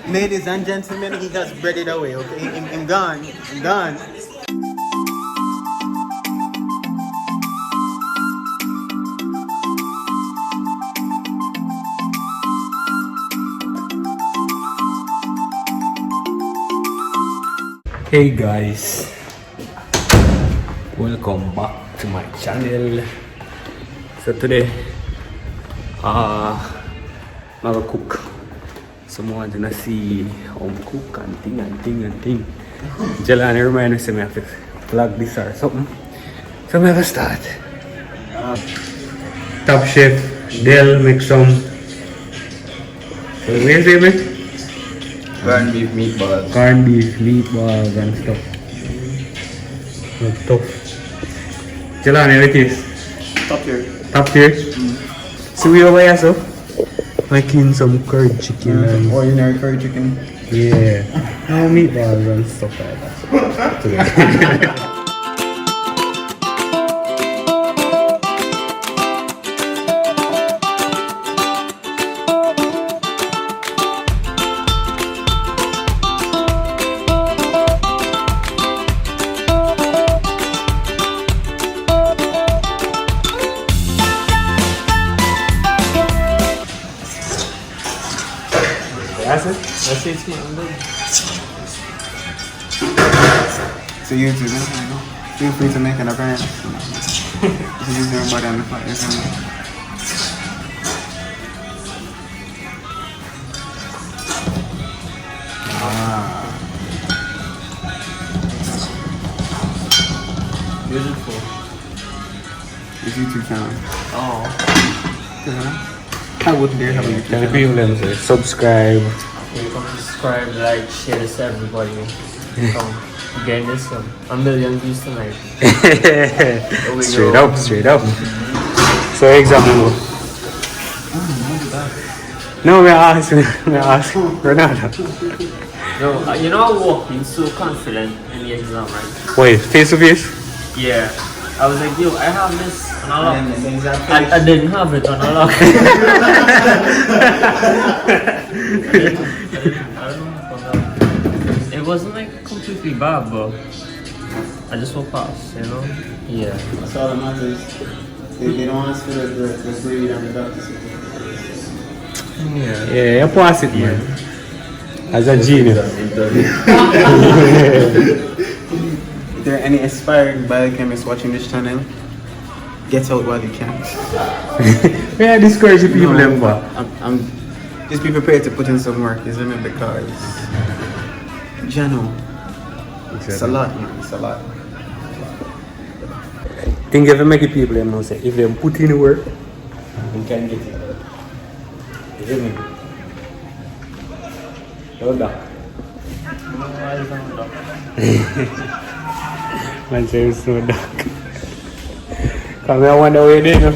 Ladies and gentlemen, he just spread it away, okay? I'm gone. I'm gone. Hey guys, welcome back to my channel. So today I'm gonna cook. Someone gonna see how I cook and thing. Jelani remind me say I have to vlog this or something. So I'm gonna start. Top Chef Del make some. So where's it, man? Corned beef meatballs. Corned beef, meatballs and stuff. Tough. Jelani, what it is? Top tier. Top tier? So we over here, so? Making some curried chicken and... Ordinary curry chicken. Yeah. No meatballs and stuff like that. That's it, man. So you too, you know? Feel free to make an appearance. If you use your body on the fire, Beautiful. It's YouTube channel. Oh. I wouldn't dare have a YouTube Tell the channel. people them say subscribe. Okay, come subscribe, like, share this to everybody. Come, getting this one. 1 million views tonight. Straight up. So example. No, we ask Ronaldo. No, you know I walked in so confident in the exam, right? Wait, face to face? Yeah. I was like, yo, I have this on a lock. And then the exact I didn't have it on a lock. I don't know. It wasn't like completely bad, but I just walked past, you know? Yeah. That's all that matters. They don't want us to the grade and the doctor certificate. Yeah, you pass it, man. As a genius. If there are any aspiring biochemists watching this channel, get out while you can. We are discouraging people, No, them, but I'm just be prepared to put in some work, isn't it? Because Jano, it's a lot, man. It's a lot. think if you make it people them know say if they put in the work, you can get it. You hear me? Don't duck. Man say it's no duck. Come here, I wonder where they go.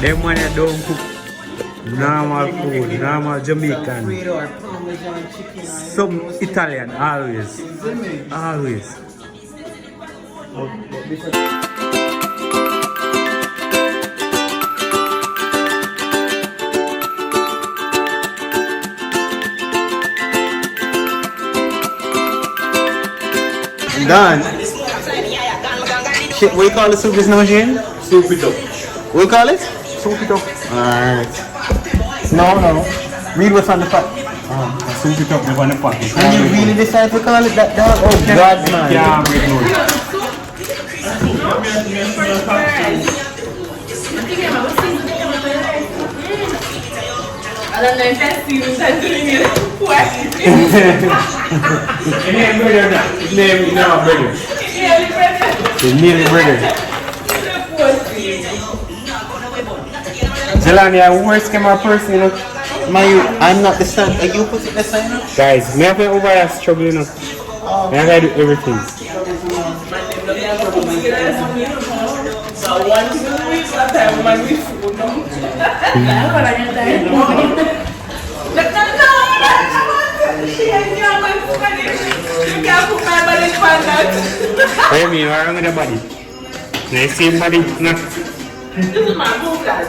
Them one that don't cook normal food, normal Jamaican, some Italian, always. I'm done. Shit, what do you call the soup just now, Shane? Soup it up. What do you call it? Soup it up. Alright. No. Read what's on the top. soup it up on the pot. And you really decide to call it that dog? Oh God, man. Yeah, we know it. I don't know if that's serious. I'm doing it. Name brother now. Name no brother. Yeah, brother. The name brother. Jelani, I worst camera person, you know. I'm not the son. Are you putting the sign up? Guys, me have to over there struggling up. Me have to do everything. So one to the week, sometimes man we food. You can't put my body in that. What do you mean? What's wrong with the body? Nice same body, no? This is my book, guys.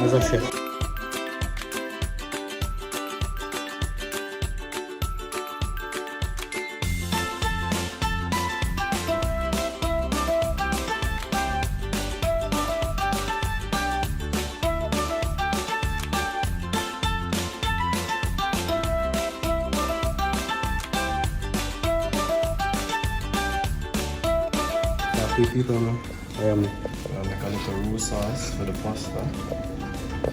As a chef. People know. I'll make a little roux sauce for the pasta.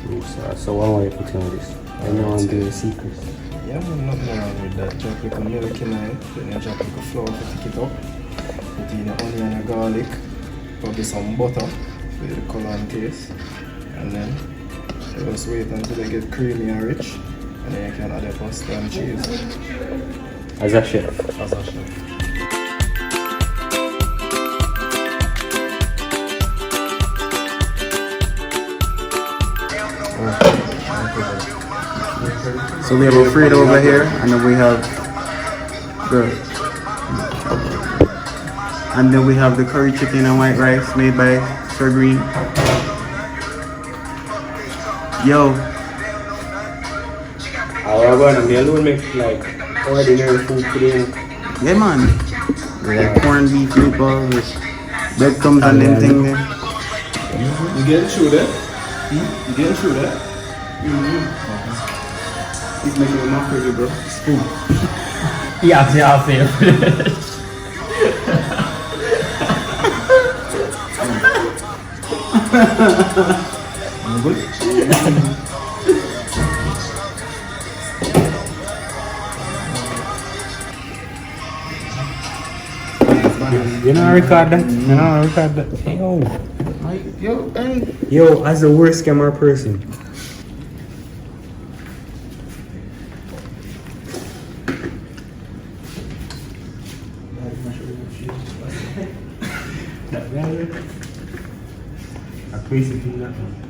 Roux sauce. So what are you putting on this? I know I'm doing secrets. Yeah, man, nothing wrong with that. Drop like a milk in it, then you drop like a flour to pick it up. Put in the onion and garlic, probably some butter for the color and taste. And then you just wait until they get creamy and rich. And then you can add the pasta and cheese. As a chef. As a chef. So we have Alfredo over here, and then we have the curry chicken and white rice made by Sir Green. Yo. I'm gonna be alone make like ordinary food today. Yeah, man. Like corned beef meatballs with breadcrumbs and them thing there. You getting through that? You getting through that? He's making a mockery, bro. Spoon. Yeah, I feel. I'm good. You know, record that. You know, record that. Yo, as the worst camera person. Crazy thing that one.